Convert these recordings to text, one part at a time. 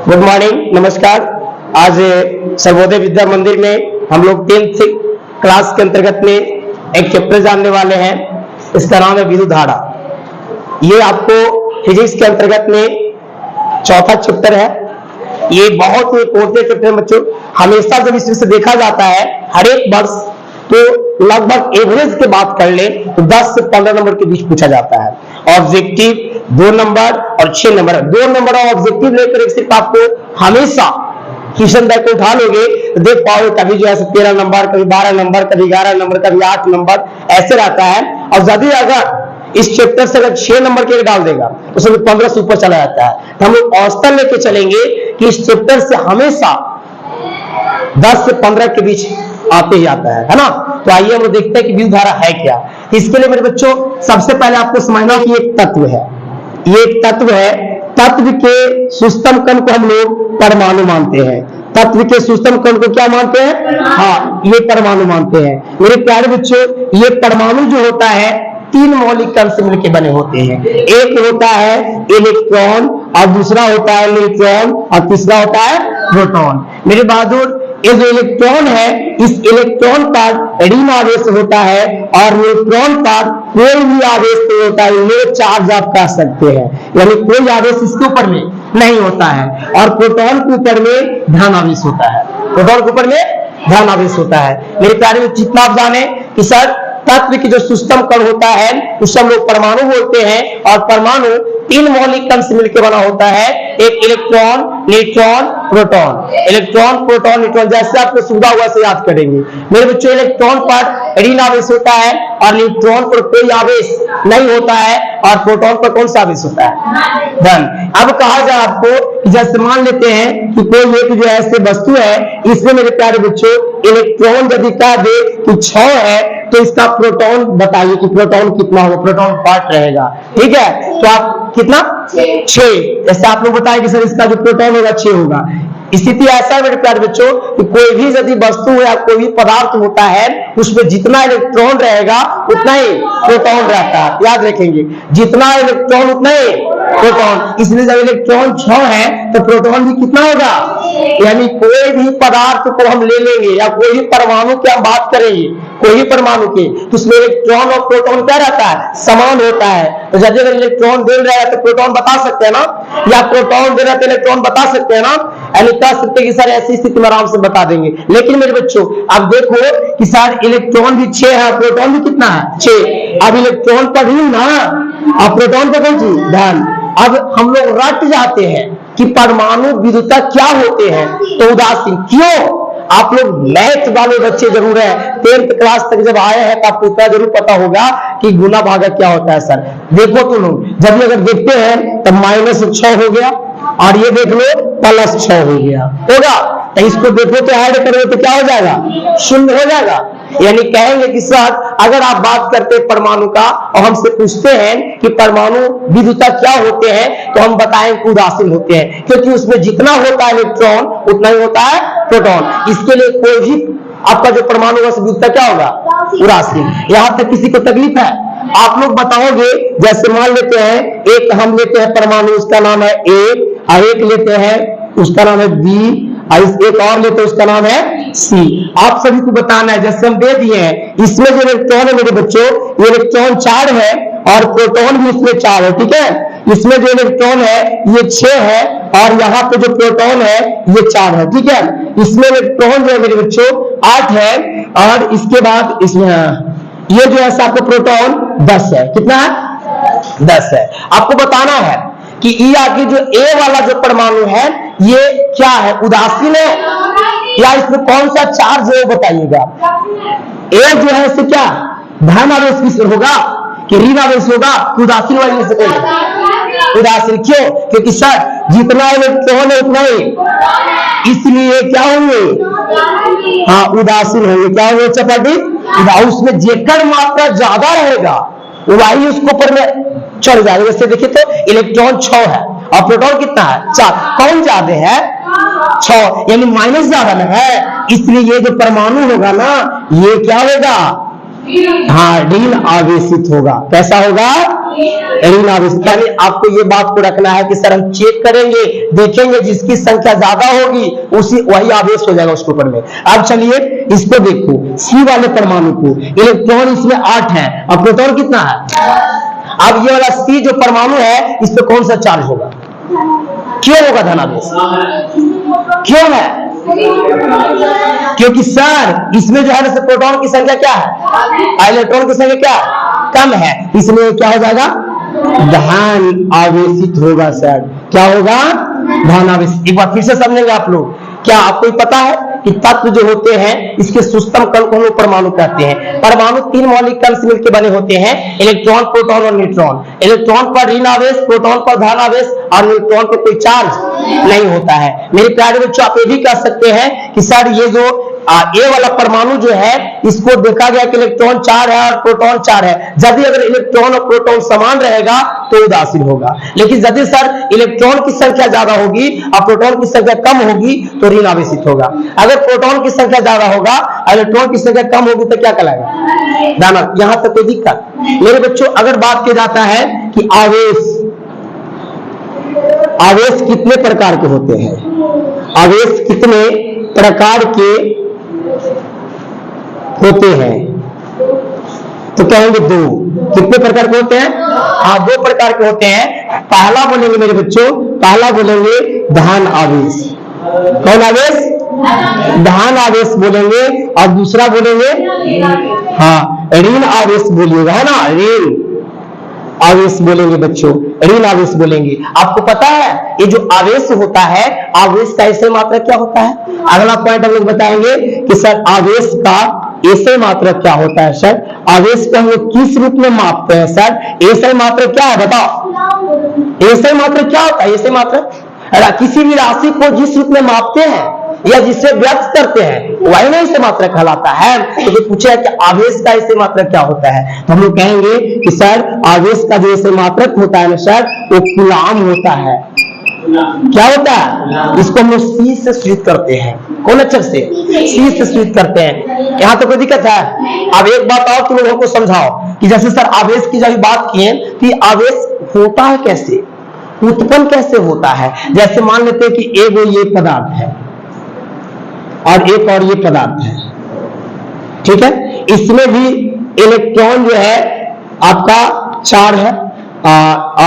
Good morning, नमस्कार। आज सर्वोदय विद्या मंदिर में हम लोग 10th क्लास के अंतर्गत में एक चैप्टर जानने वाले हैं। इसका नाम है विद्युत धारा। ये आपको फिजिक्स के अंतर्गत में चौथा चैप्टर है। ये बहुत ही इंपॉर्टेंट चैप्टर है बच्चों। हमेशा जब इस से देखा जाता है हर एक वर्ष, तो लगभग एवरेज की बात कर ले तो 10 से 15 नंबर के बीच पूछा जाता है। ऑब्जेक्टिव 2 नंबर और 6 नंबर, 2 नंबर और ऑब्जेक्टिव लेकर सिर्फ आपको हमेशा क्वेश्चन बैंक को उठा लोगे तो देख पाओगे कभी जो है 13 नंबर, कभी 12 नंबर, कभी 11 नंबर, कभी 8 नंबर, ऐसे रहता है। और यदि अगर इस चैप्टर से अगर 6 नंबर के डाल देगा तो उसमें 15 से ऊपर चला जाता है। तो हम लोग औसतन लेके चलेंगे कि इस चैप्टर से हमेशा 10 से 15 के बीच आते ही आता है ना। तो आइए हम लोग देखते हैं कि विद्युत धारा है क्या। इसके लिए मेरे बच्चों सबसे पहले आपको समझना कि एक तत्व है, ये एक तत्व है। तत्व के सूक्ष्म कण को हम लोग परमाणु मानते हैं। तत्व के सूक्ष्म कण को क्या मानते हैं? हाँ, ये परमाणु मानते हैं। मेरे प्यारे बच्चों, ये परमाणु जो होता है 3 मौलिक कण से मिलकर बने होते हैं। एक होता है इलेक्ट्रॉन, और दूसरा होता है न्यूट्रॉन, और तीसरा होता है प्रोटॉन। मेरे बहादुर, ये जो इलेक्ट्रॉन है, इस इलेक्ट्रॉन पर ऋण आवेश होता है और न्यूट्रॉन पर कोई भी आवेश नहीं होता है। लो चार्ज आप कह सकते हैं, यानी कोई आवेश इसके ऊपर में नहीं होता है। और प्रोटॉन के ऊपर में धन आवेश होता है। प्रोटॉन के ऊपर में धन आवेश होता है। मेरे प्यारे में जितना आप जाने कि सर तत्व की जो सूक्ष्म कण होता है उसे हम लोग परमाणु बोलते हैं। और परमाणु 3 मौलिक कण से मिलकर बना होता है। एक electron, neutron, proton. Electron, proton, neutron जैसे आपको सुविधा हुआ से याद करेंगे। मेरे बच्चों, इलेक्ट्रॉन पर ऋण आवेश होता है और न्यूट्रॉन पर कोई आवेश नहीं होता है। और प्रोटॉन पर कौन सा आवेश होता है? धन। अब कहा जाए आपको, जैसे मान लेते हैं कि कोई एक जो ऐसे वस्तु है, इसमें मेरे प्यारे बच्चों इलेक्ट्रॉन यदि कह दे कि 6 है तो इसका प्रोटॉन बताइए कि प्रोटॉन कितना होगा। प्रोटॉन पार्ट रहेगा, ठीक है। तो आप कितना? 6। जैसे आप लोग बताएं कि सर इसका जो प्रोटॉन होगा 6 होगा। स्थिति ऐसा है मेरे प्यारे बच्चों कि कोई भी यदि वस्तु या कोई भी पदार्थ होता है, उसमें जितना इलेक्ट्रॉन रहेगा उतना ही प्रोटॉन रहता है। याद रखेंगे, जितना इलेक्ट्रॉन उतना ही प्रोटॉन। इसलिए जब इलेक्ट्रॉन 6 है तो प्रोटॉन भी कितना होगा? यानी कोई भी पदार्थ को हम ले लेंगे या कोई भी परमाणु की हम बात करेंगे, कोई भी परमाणु की, तो उसमें इलेक्ट्रॉन और प्रोटॉन क्या रहता है? समान होता है। तो जब इलेक्ट्रॉन दे रहा है तो प्रोटॉन बता सकते हैं ना, या प्रोटॉन दे रहा है तो इलेक्ट्रॉन बता सकते हैं ना। यानी कह सकते हैं कि सर ऐसी स्थिति में आराम से बता देंगे। लेकिन मेरे बच्चों अब देखो कि सर इलेक्ट्रॉन भी 6 है, प्रोटॉन भी कितना है? 6। अब इलेक्ट्रॉन पर ऋण ना, और प्रोटॉन पर कौन चीज? धन। अब हम लोग रट जाते हैं कि परमाणु विद्युत क्या होते हैं, तो उदासीन क्यों? आप लोग मैथ वाले बच्चे जरूर है, 10th क्लास तक जब आए हैं तो आपको इतना जरूर पता होगा कि गुना भागा क्या होता है। सर देखो तुम लोग जब अगर देखते हैं तो -6 हो गया, और ये देख लो +6 हो गया होगा। तो इसको देखो तो ऐड करो तो क्या हो जाएगा? 0 हो जाएगा। यानी कहेंगे कि सर अगर आप बात करते हैं परमाणु का और हमसे पूछते हैं कि परमाणु विद्युत क्या होते हैं, तो हम बताएं उदासीन होते हैं, क्योंकि उसमें जितना होता है इलेक्ट्रॉन उतना ही होता है प्रोटॉन। इसके लिए कोई भी आपका जो परमाणु विद्युत क्या होगा? उदासीन। यहां तक किसी को तकलीफ है? आप लोग बताओगे। जैसे मान लेते हैं एक हम लेते हैं परमाणु, उसका नाम है A, और एक लेते हैं उसका नाम है B, और एक और लेते हैं उसका नाम है C। आप सभी को बताना है। जैसे हम दे दिए हैं, इसमें जो इलेक्ट्रॉन है मेरे बच्चों, ये इलेक्ट्रॉन 4 है और प्रोटॉन भी इसमें 4 है, ठीक है। इसमें जो इलेक्ट्रॉन है ये 6 है और यहाँ पे जो प्रोटॉन है ये 4 है, ठीक है। इसमें इलेक्ट्रॉन जो है मेरे बच्चों 8 है, और इसके बाद इसमें ये जो है आपको प्रोटॉन 10 है। कितना है? 10 है। आपको बताना है कि ई आगे जो ए वाला जो परमाणु है ये क्या है? उदासीन है या इसमें कौन सा चार्ज है वो बताइएगा। ए जो है इससे क्या धन आवेश किससे होगा कि ऋण आवेश होगा? उदासीन वाले से कोई उदासीन। क्यों? क्योंकि सर जितना इलेक्ट्रॉन है उतना ही, इसलिए क्या होंगे? हाँ, उदासीन होंगे। क्या होंगे चपाटी? उसमें जेकर मात्रा ज्यादा रहेगा वही उसको ऊपर में चढ़ जाएगा। जैसे देखिए तो इलेक्ट्रॉन 6 है और प्रोटॉन कितना है? 4। कौन ज्यादा है? 6, यानी माइनस ज्यादा ना है। इसलिए ये जो परमाणु होगा ना ये क्या होगा? हाँ, ऋण आवेशित होगा। कैसा होगा? ऋण आवेश। यानी आपको ये बात को रखना है कि सर हम चेक करेंगे, देखेंगे जिसकी संख्या ज्यादा होगी वही आवेश हो जाएगा उसके ऊपर में। अब चलिए इसको देखो, सी वाले परमाणु को, इलेक्ट्रॉन इसमें 8 है और प्रोटॉन कितना है। अब ये वाला सी जो परमाणु है इस पे कौन सा चार्ज होगा, क्यों होगा धनावेश, क्यों है, क्योंकि सर इसमें जो है प्रोटॉन की संख्या क्या है, इलेक्ट्रॉन की संख्या क्या है, कम है, इसलिए क्या हो जाएगा, धन आवेशित होगा। सर क्या होगा, धन आवेश। एक बार फिर से समझेंगे आप लोग। क्या आपको पता है कि तत्व जो होते हैं इसके सूक्ष्म कण को हम लोग परमाणु कहते हैं। परमाणु 3 मौलिक कण से मिलकर बने होते हैं, इलेक्ट्रॉन, प्रोटॉन और न्यूट्रॉन। इलेक्ट्रॉन पर ऋण आवेश, प्रोटॉन पर धन आवेश और न्यूट्रॉन पर कोई चार्ज नहीं होता है। मेरे प्यारे बच्चों, आप ये भी कह सकते हैं कि सर ये जो ए वाला परमाणु जो है इसको देखा गया कि इलेक्ट्रॉन 4 है और प्रोटॉन 4 है। यदि अगर इलेक्ट्रॉन और प्रोटॉन समान रहेगा तो उदासीन होगा, लेकिन यदि सर इलेक्ट्रॉन की संख्या ज्यादा होगी और प्रोटॉन की संख्या कम होगी तो ऋण आवेशित होगा। अगर प्रोटॉन की संख्या ज्यादा होगा, इलेक्ट्रॉन की संख्या कम होगी तो क्या कहलाएगा, दाना। यहां तक कोई दिक्कत मेरे बच्चों। अगर बात की जाता है कि आवेश कितने प्रकार के होते हैं, आवेश कितने प्रकार के होते हैं, तो कहेंगे 2। कितने प्रकार के होते हैं, हाँ 2 प्रकार के होते हैं। पहला बोलेंगे मेरे बच्चों, पहला बोलेंगे धन आवेश। कौन आवेश, धन आवेश बोलेंगे। और दूसरा बोलेंगे हाँ ऋण आवेश बोलिएगा, है ना, ऋण आवेश बोलेंगे बच्चों, ऋण आवेश बोलेंगे। आपको पता है ये जो आवेश होता है, आवेश का ऐसे मात्रा क्या होता है। अगला पॉइंट हम लोग बताएंगे कि सर आवेश का ऐसे मात्रा क्या होता है। सर आवेश को हम लोग किस रूप में मापते हैं। सर ऐसे मात्रा क्या है बताओ, ऐसे मात्रा क्या होता है। ऐसे मात्रा किसी भी राशि को जिस रूप में मापते हैं या जिससे व्यक्त करते हैं वही ना ऐसे मात्रा कहलाता है। तो पूछे कि आवेश का ऐसे मात्रक क्या होता है, तो हम लोग कहेंगे कि सर आवेश का जो ऐसे मात्रक होता है ना सर, वो कूलाम होता है। क्या होता है, इसको हम लोग सी से सूचित करते हैं। कौन अक्षर से, सी से सूचित करते हैं। यहाँ तो कोई दिक्कत है। अब एक बात और तुम लोगों को समझाओ कि जैसे सर आवेश की जब बात किए कि आवेश होता है कैसे, उत्पन्न कैसे होता है। जैसे मान लेते हैं कि एगो ये पदार्थ है और एक और ये पदार्थ है, ठीक है। इसमें भी इलेक्ट्रॉन जो है आपका 4 है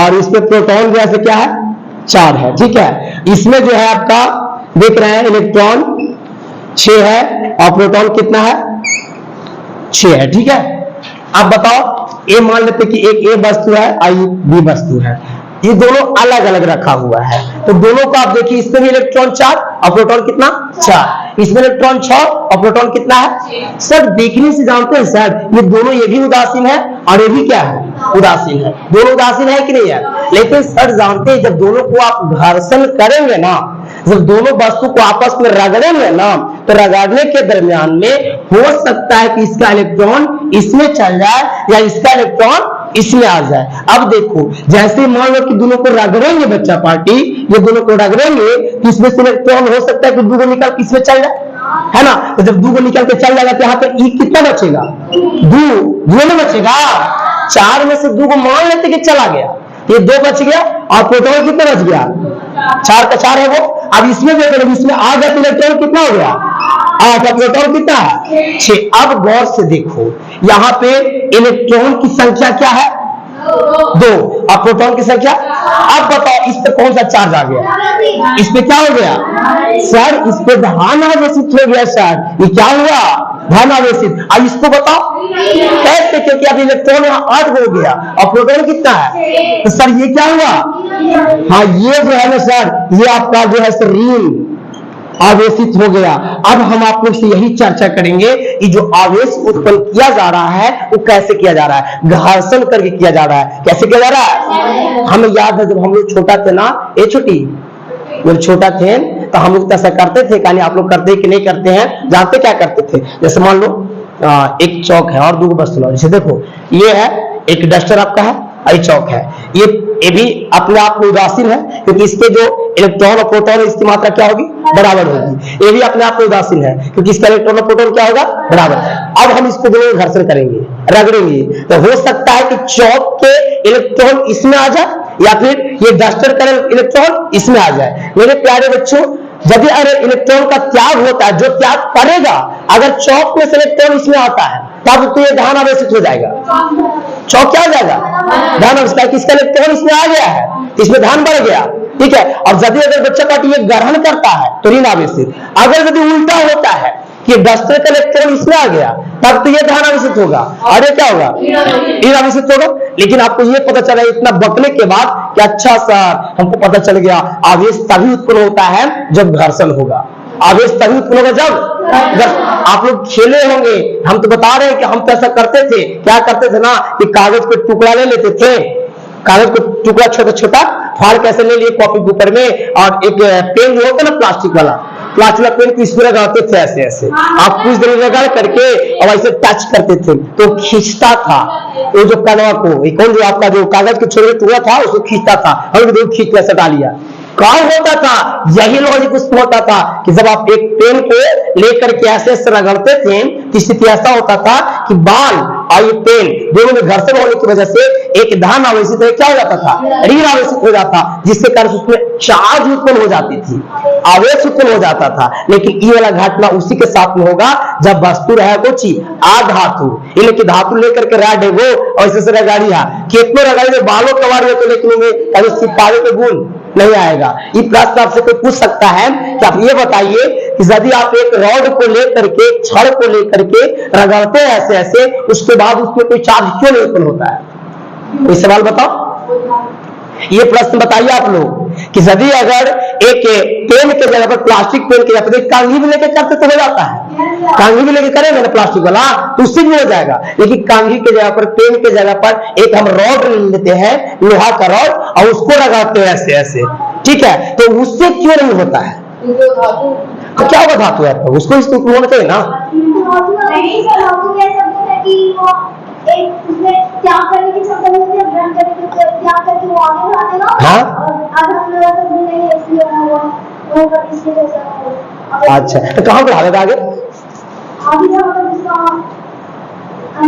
और इसमें प्रोटॉन जो है क्या है, 4 है, ठीक है। इसमें जो है आपका देख रहे हैं इलेक्ट्रॉन 6 है और प्रोटॉन कितना है, 6 है, ठीक है। अब बताओ, ए मान लेते कि एक ए वस्तु है और बी वस्तु है, ये दोनों अलग अलग रखा हुआ है। तो दोनों को आप देखिए, इसमें भी इलेक्ट्रॉन 4 और प्रोटॉन कितना, 4। इसमें इलेक्ट्रॉन 6 और प्रोटॉन कितना है। सर देखने से जानते हैं सर ये दोनों, ये भी उदासीन है और ये भी क्या है, उदासीन है। दोनों उदासीन है कि नहीं है। लेकिन सर जानते हैं जब दोनों को आप घर्षण करेंगे ना, जब दोनों वस्तु को आपस में रगड़ेंगे ना, तो रगड़ने के दरमियान में हो सकता है कि इसका इलेक्ट्रॉन इसमें चल जाए या इसका इलेक्ट्रॉन इसमें आ जाए। अब देखो, जैसे मान लो कि दोनों को रगड़ेंगे बच्चा पार्टी, ये दोनों को रगड़ेंगे तो इसमें से इलेक्ट्रॉन हो सकता है कि 2 निकल के इसमें चल जाए, है ना। तो जब 2 निकल के चल जाएगा तो यहाँ पे ई कितना बचेगा, 2 में बचेगा। 4 में से 2 को मान लेते कि चला गया, ये 2 बच गया और प्रोटॉन कितना बच गया, 4 का 4 है वो। अब इसमें देखो, इसमें आ गया तो इलेक्ट्रॉन कितना हो गया, 8। प्रोटॉन कितना है, 6। अब गौर से देखो, यहाँ पे इलेक्ट्रॉन की संख्या क्या है, 2 और प्रोटॉन की संख्या। अब बताओ इस पे कौन सा चार्ज आ गया, इस पे क्या हो गया सर, इस पे धन आवेशित हो गया सर। ये क्या हुआ, धन आवेशित। अब इसको बताओ कैसे, क्योंकि अब इलेक्ट्रॉन 8 हो गया और प्रोटॉन कितना है, तो सर ये क्या हुआ, हाँ ये जो है ना सर, ये आपका जो है सर ऋण आवेशित हो गया। अब हम आप लोग से यही चर्चा करेंगे कि जो आवेश उत्पन्न किया जा रहा है वो कैसे किया जा रहा है, घर्षण करके किया जा रहा है। कैसे किया जा रहा है, हमें याद है जब हम लोग छोटा थे ना, ये छोटी जब छोटा थे तो हम लोग ऐसा करते थे, कहानी आप लोग करते कि नहीं करते हैं, जानते क्या करते थे। जैसे मान लो एक चौक है और 2 वस्तु लो, जैसे देखो ये है एक डस्टर आपका है और ये चौक है, ये भी अपने आप में उदासीन है क्योंकि इसके जो इलेक्ट्रॉन और प्रोटॉन इसकी मात्रा क्या होगी, बराबर होगी। ये भी अपने आप में उदासीन है, क्योंकि इसका इलेक्ट्रॉन और प्रोटॉन क्या होगा, बराबर। अब हम इसको दोनों में घर्षण करेंगे, रगड़ेंगे, तो हो सकता है कि चौक के इलेक्ट्रॉन इसमें आ जाए, या फिर ये डस्टर का इलेक्ट्रॉन इसमें आ जाए। मेरे प्यारे बच्चों, यदि अगर इलेक्ट्रॉन का त्याग होता है, जो त्याग करेगा, अगर चौक में से इलेक्ट्रॉन इसमें आता है, तब तो ये धान आवेशित हो जाएगा। चौक क्या हो जाएगा, धान आवेशित। इसका इलेक्ट्रॉन इसमें आ गया है, इसमें धान बढ़ गया, ठीक है। और यदि अगर बच्चा का ये ग्रहण करता है तो ऋण आवेशित। अगर यदि उल्टा होता है कि डस्टर का इलेक्ट्रॉन इसमें आ गया, तब तो ये धान आवेशित होगा, और ये क्या होगा, ऋण आवेशित होगा। लेकिन आपको ये पता चला इतना बकने के बाद कि अच्छा सर, हमको पता चल गया आवेश तभी उत्पन्न होता है जब घर्षण होगा। आवेश तभी उत्पन्न होगा जब आप लोग खेले होंगे। हम तो बता रहे हैं कि हम तो ऐसा करते थे, क्या करते थे ना, कि कागज पे टुकड़ा ले लेते थे, कागज को टुकड़ा छोटा छोटा फाड़ कैसे ले लिए कॉपी के ऊपर में, और एक पेन जो होता है ना प्लास्टिक वाला पेन को इसमें लगाते थे, ऐसे ऐसे आप कुछ देर लगा करके और ऐसे टच करते थे तो खींचता था वो जो कलवा को, कौन जो आपका जो कागज के छोटे टुकड़ा था उसको खींचता था। हम खींच कैसे डालिया काम होता था। यही लॉजिक उसमें होता था कि जब आप एक पेन को लेकर के ऐसे रगड़ते थे तो स्थिति ऐसा होता था कि बाल और ये पेन दोनों में घर्षण होने की वजह से एक धान आवेशित क्या हो जाता था, ऋण आवेशित हो जाता, जिससे कारण उसमें चार्ज उत्पन्न हो जाती थी, आवेश उत्पन्न हो जाता था। लेकिन ये वाला घटना उसी के साथ में होगा जब वस्तु रहे को चीज धातु, इनकी धातु लेकर के रह देगो और ऐसे रगाड़िया कितने रगाड़ी बालों कवाड़ी तो, लेकिन उनमें कभी सिपाही के गुण नहीं आएगा। ये प्रश्न आपसे कोई पूछ सकता है कि आप ये बताइए कि यदि आप एक रॉड को लेकर के, छड़ को लेकर के रगड़ते हैं ऐसे ऐसे, उसके बाद उसमें कोई चार्ज क्यों नहीं उत्पन्न होता है? कोई सवाल बताओ। ये प्रश्न बताइए आप लोग कि यदि अगर एक पेन के जगह पर प्लास्टिक पेन के जगह पर कांगी भी लेके करते तो हो जाता है, कांगी भी लेके करेंगे ना प्लास्टिक वाला तो उससे भी हो जाएगा। लेकिन कांगी के जगह पर, पेन के जगह पर एक हम रॉड लेते हैं, लोहा का रॉड, और उसको लगाते हैं ऐसे ऐसे, ठीक है, तो उससे क्यों नहीं होता है? तो क्या होगा धातु है तो उसको इस्तेमाल होना चाहिए ना। उसमें त्याग करने की क्षमता होती है, ग्रहण करने की त्याग करके वो आगे बढ़ाएगा। हाँ, अच्छा, तो कहाँ बढ़ाएगा आगे?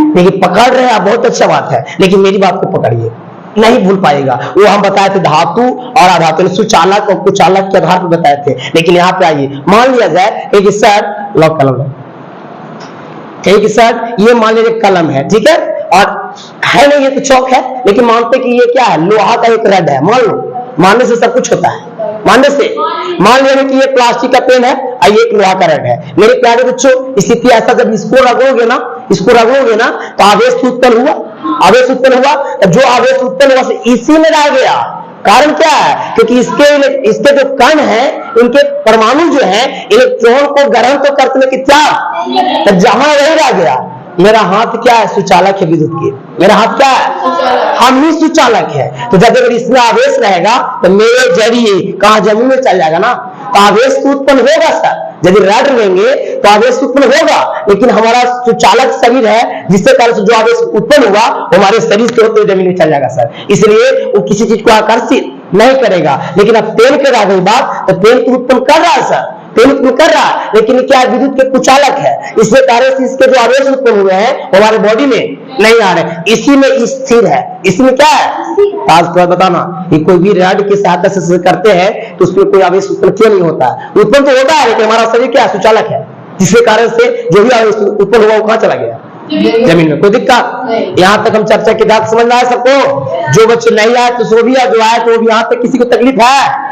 देखिए पकड़ रहे हैं आप, बहुत अच्छा बात है, लेकिन मेरी बात को पकड़िए, नहीं भूल पाएगा। वो हम बताए थे धातु और अधातु, सुचालक और कुचालक के आधार पर बताए थे। लेकिन यहाँ पे आइए, मान लिया जाए एक सर लॉक कलम है, सर ये मान लीजिए कलम है, ठीक है, और है नहीं ये तो चौक है, लेकिन मानते कि ये क्या है, लोहा का एक रड है। मान लो, मानने से सब कुछ होता है, मानने से। मान लिया कि ये प्लास्टिक का पेन है और ये एक लोहा का रड है। मेरे प्यारे बच्चों, स्थिति ऐसा, जब इसको रगड़ोगे ना, तो आवेश उत्पन्न हुआ, आवेश उत्पन्न हुआ, जो आवेश उत्पन्न हुआ से इसी में रह गया। कारण क्या है? क्योंकि इसके जो कण है, इनके परमाणु जो है, इलेक्ट्रॉन को ग्रहण तो करते लेकिन क्या, तो जहां वही रह गया। मेरा हाथ क्या है, सुचालक है विद्युत की, मेरा हाथ क्या है, हम ही सुचालक है। तो जब अगर इसमें आवेश रहेगा तो मेरे जरिए कहां, जमीन में चल जाएगा ना, तो आवेश तो उत्पन्न होगा सर। यदि रड लेंगे तो आवेश उत्पन्न होगा, लेकिन हमारा सुचालक शरीर है, जिससे कारण से जो आवेश उत्पन्न हुआ हमारे शरीर से होते हुए जमीन में चल जाएगा सर। इसलिए वो किसी चीज को आकर्षित नहीं करेगा। लेकिन अब पेन के रह गई बात, तो पेन तो उत्पन्न कर रहा है सर, पेन उत्पन्न कर रहा है, लेकिन क्या विद्युत के कुचालक है, इसके कारण से इसके जो आवेश उत्पन्न हुए हैं हमारे बॉडी में नहीं आ रहे, इसी में स्थिर है। इसमें क्या है, आज तो बताना, ये कोई भी रड की सहायता से करते हैं तो उसमें कोई आवेश उत्पन्न क्यों नहीं होता है? उत्पन्न तो होता है, लेकिन हमारा शरीर क्या है, सुचालक है, जिसके कारण से जो भी आवेश उत्पन्न हुआ वो कहां चला गया, जमीन में। कोई दिक्कत? यहाँ तक हम चर्चा की बात समझ में आया सबको? जो बच्चे नहीं आए तो सो भी, जो आए तो वो भी, यहाँ तक किसी को तकलीफ है?